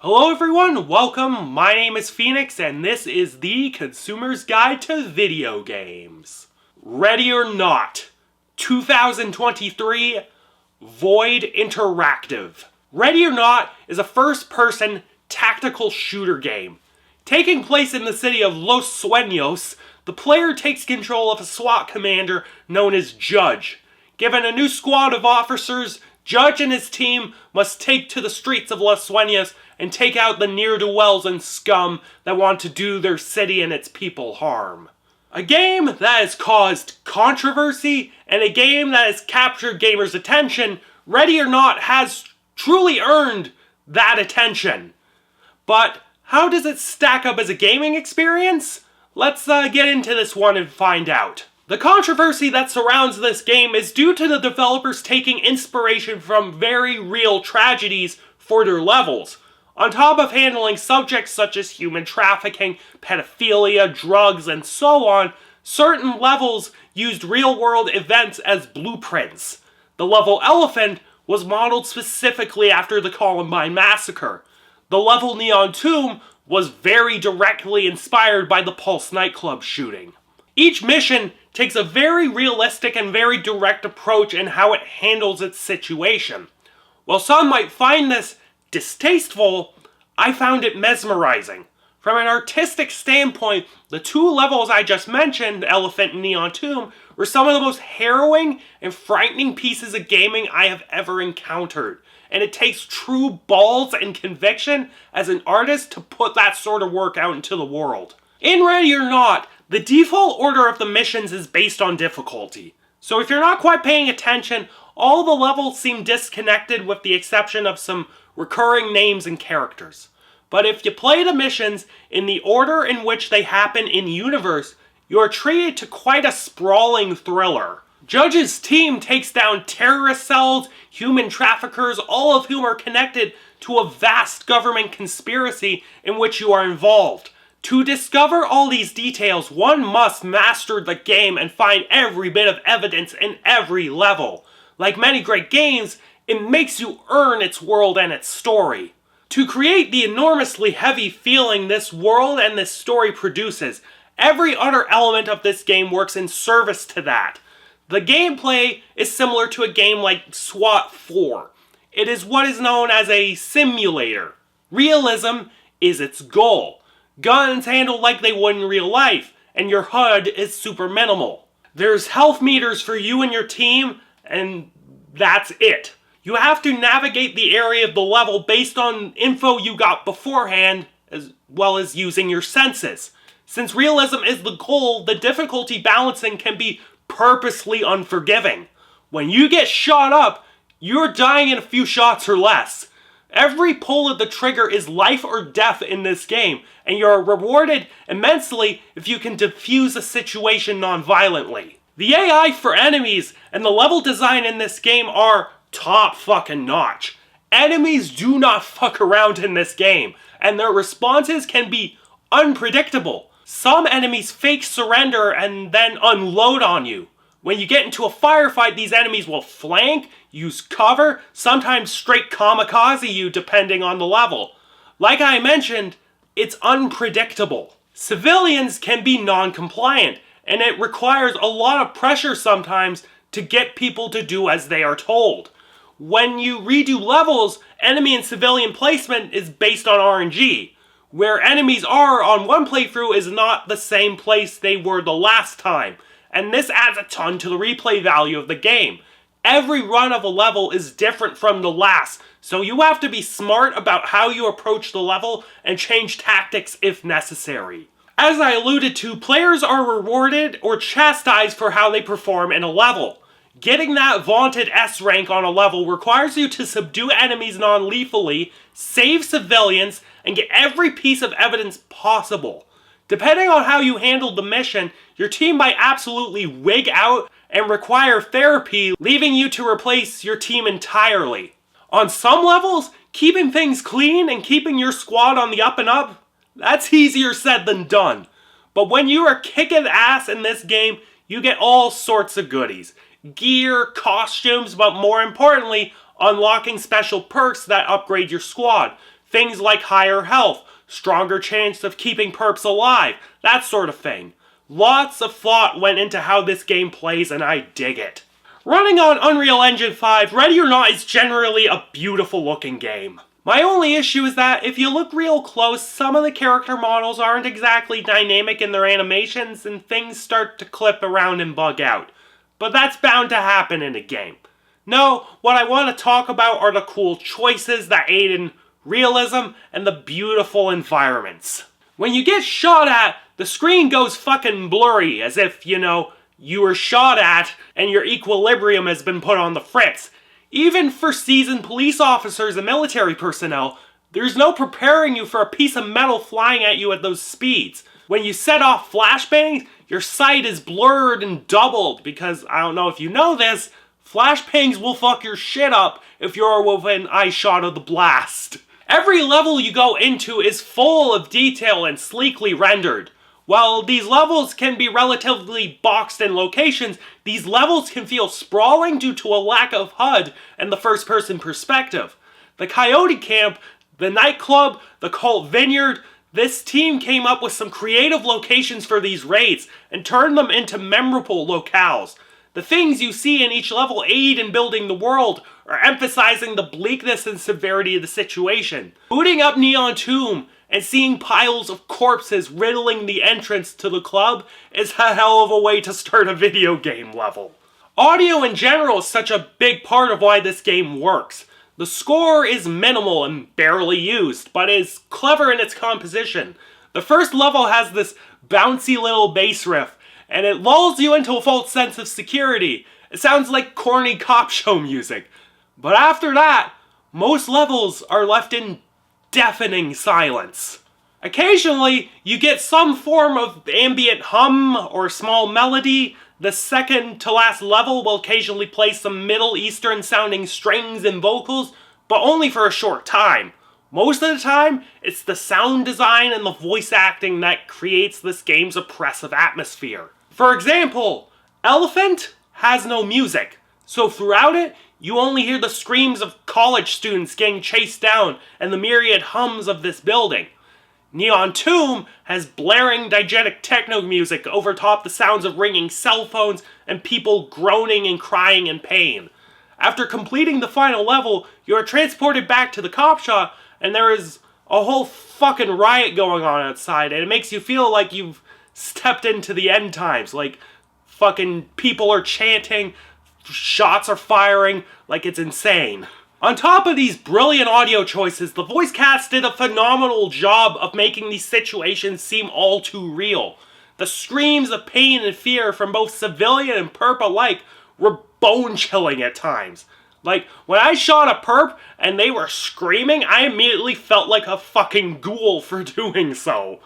Hello everyone, welcome, my name is Phoenix and this is the Consumer's Guide to Video Games. Ready or Not, 2023, Void Interactive. Ready or Not is a first-person tactical shooter game. Taking place in the city of Los Sueños, the player takes control of a SWAT commander known as Judge. Given a new squad of officers, Judge and his team must take to the streets of Los Sueños and take out the ne'er-do-wells and scum that want to do their city and its people harm. A game that has caused controversy and a game that has captured gamers' attention, Ready or Not has truly earned that attention. But how does it stack up as a gaming experience? Let's get into this one and find out. The controversy that surrounds this game is due to the developers taking inspiration from very real tragedies for their levels. On top of handling subjects such as human trafficking, pedophilia, drugs, and so on, certain levels used real-world events as blueprints. The level Elephant was modeled specifically after the Columbine Massacre. The level Neon Tomb was very directly inspired by the Pulse nightclub shooting. Each mission takes a very realistic and very direct approach in how it handles its situation. While some might find this distasteful, I found it mesmerizing. From an artistic standpoint, the two levels I just mentioned, Elephant and Neon Tomb, were some of the most harrowing and frightening pieces of gaming I have ever encountered. And it takes true balls and conviction as an artist to put that sort of work out into the world. In Ready or Not, the default order of the missions is based on difficulty. So if you're not quite paying attention, all the levels seem disconnected with the exception of some recurring names and characters. But if you play the missions in the order in which they happen in-universe, you are treated to quite a sprawling thriller. Judge's team takes down terrorist cells, human traffickers, all of whom are connected to a vast government conspiracy in which you are involved. To discover all these details, one must master the game and find every bit of evidence in every level. Like many great games, it makes you earn its world and its story. To create the enormously heavy feeling this world and this story produces, every other element of this game works in service to that. The gameplay is similar to a game like SWAT 4. It is what is known as a simulator. Realism is its goal. Guns handled like they would in real life, and your HUD is super minimal. There's health meters for you and your team, and that's it. You have to navigate the area of the level based on info you got beforehand, as well as using your senses. Since realism is the goal, the difficulty balancing can be purposely unforgiving. When you get shot up, you're dying in a few shots or less. Every pull of the trigger is life or death in this game, and you're rewarded immensely if you can defuse a situation non-violently. The AI for enemies and the level design in this game are top fucking notch. Enemies do not fuck around in this game, and their responses can be unpredictable. Some enemies fake surrender and then unload on you. When you get into a firefight, these enemies will flank, use cover, sometimes straight kamikaze you depending on the level. Like I mentioned, it's unpredictable. Civilians can be non-compliant, and it requires a lot of pressure sometimes to get people to do as they are told. When you redo levels, enemy and civilian placement is based on RNG. Where enemies are on one playthrough is not the same place they were the last time. And this adds a ton to the replay value of the game. Every run of a level is different from the last, so you have to be smart about how you approach the level and change tactics if necessary. As I alluded to, players are rewarded or chastised for how they perform in a level. Getting that vaunted S rank on a level requires you to subdue enemies non-lethally, save civilians, and get every piece of evidence possible. Depending on how you handled the mission, your team might absolutely wig out and require therapy, leaving you to replace your team entirely. On some levels, keeping things clean and keeping your squad on the up and up, that's easier said than done. But when you are kicking ass in this game, you get all sorts of goodies. Gear, costumes, but more importantly, unlocking special perks that upgrade your squad. Things like higher health, stronger chance of keeping perps alive, that sort of thing. Lots of thought went into how this game plays, and I dig it. Running on Unreal Engine 5, Ready or Not is generally a beautiful looking game. My only issue is that if you look real close, some of the character models aren't exactly dynamic in their animations and things start to clip around and bug out. But that's bound to happen in a game. No, what I want to talk about are the cool choices that aid in realism and the beautiful environments. When you get shot at, the screen goes fucking blurry, as if, you were shot at and your equilibrium has been put on the fritz. Even for seasoned police officers and military personnel, there's no preparing you for a piece of metal flying at you at those speeds. When you set off flashbangs, your sight is blurred and doubled because, I don't know if you know this, flashbangs will fuck your shit up if you're within eyeshot of the blast. Every level you go into is full of detail and sleekly rendered. While these levels can be relatively boxed in locations, these levels can feel sprawling due to a lack of HUD and the first-person perspective. The Coyote Camp, the nightclub, the Cult Vineyard, this team came up with some creative locations for these raids and turned them into memorable locales. The things you see in each level aid in building the world or emphasizing the bleakness and severity of the situation. Booting up Neon Tomb and seeing piles of corpses riddling the entrance to the club is a hell of a way to start a video game level. Audio in general is such a big part of why this game works. The score is minimal and barely used, but is clever in its composition. The first level has this bouncy little bass riff, and it lulls you into a false sense of security. It sounds like corny cop show music. But after that, most levels are left in deafening silence. Occasionally, you get some form of ambient hum or small melody. The second to last level will occasionally play some Middle Eastern sounding strings and vocals, but only for a short time. Most of the time, it's the sound design and the voice acting that creates this game's oppressive atmosphere. For example, Elephant has no music, so throughout it, you only hear the screams of college students getting chased down and the myriad hums of this building. Neon Tomb has blaring diegetic techno music over top the sounds of ringing cell phones and people groaning and crying in pain. After completing the final level, you are transported back to the cop shop and there is a whole fucking riot going on outside, and it makes you feel like you've stepped into the end times. Like, fucking people are chanting, shots are firing, like it's insane. On top of these brilliant audio choices, the voice cast did a phenomenal job of making these situations seem all too real. The screams of pain and fear from both civilian and perp alike were bone-chilling at times. Like, when I shot a perp and they were screaming, I immediately felt like a fucking ghoul for doing so.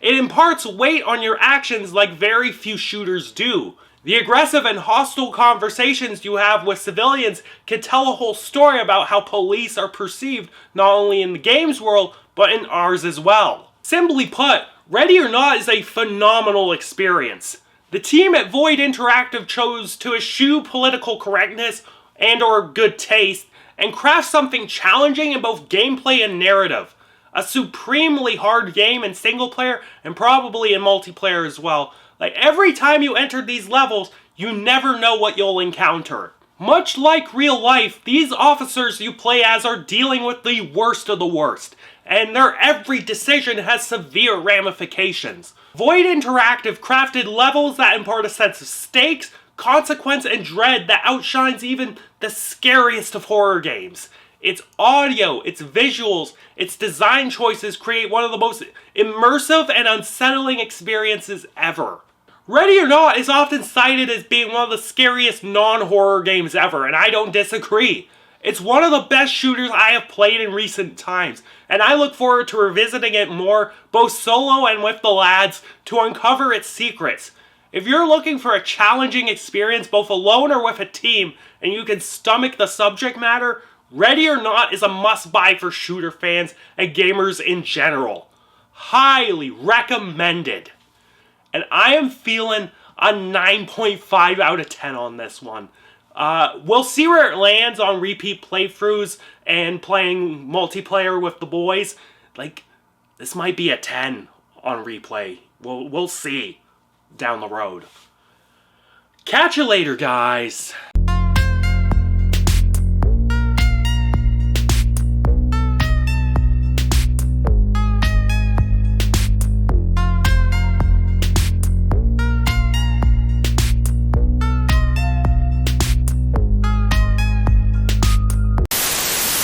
It imparts weight on your actions like very few shooters do. The aggressive and hostile conversations you have with civilians can tell a whole story about how police are perceived not only in the game's world, but in ours as well. Simply put, Ready or Not is a phenomenal experience. The team at Void Interactive chose to eschew political correctness and or good taste and craft something challenging in both gameplay and narrative. A supremely hard game in single player and probably in multiplayer as well. Like, every time you enter these levels, you never know what you'll encounter. Much like real life, these officers you play as are dealing with the worst of the worst, and their every decision has severe ramifications. Void Interactive crafted levels that impart a sense of stakes, consequence, and dread that outshines even the scariest of horror games. Its audio, its visuals, its design choices create one of the most immersive and unsettling experiences ever. Ready or Not is often cited as being one of the scariest non-horror games ever, and I don't disagree. It's one of the best shooters I have played in recent times, and I look forward to revisiting it more, both solo and with the lads, to uncover its secrets. If you're looking for a challenging experience both alone or with a team, and you can stomach the subject matter, Ready or Not is a must-buy for shooter fans and gamers in general. Highly recommended. And I am feeling a 9.5 out of 10 on this one. We'll see where it lands on repeat playthroughs and playing multiplayer with the boys. Like, this might be a 10 on replay. We'll see down the road. Catch you later, guys.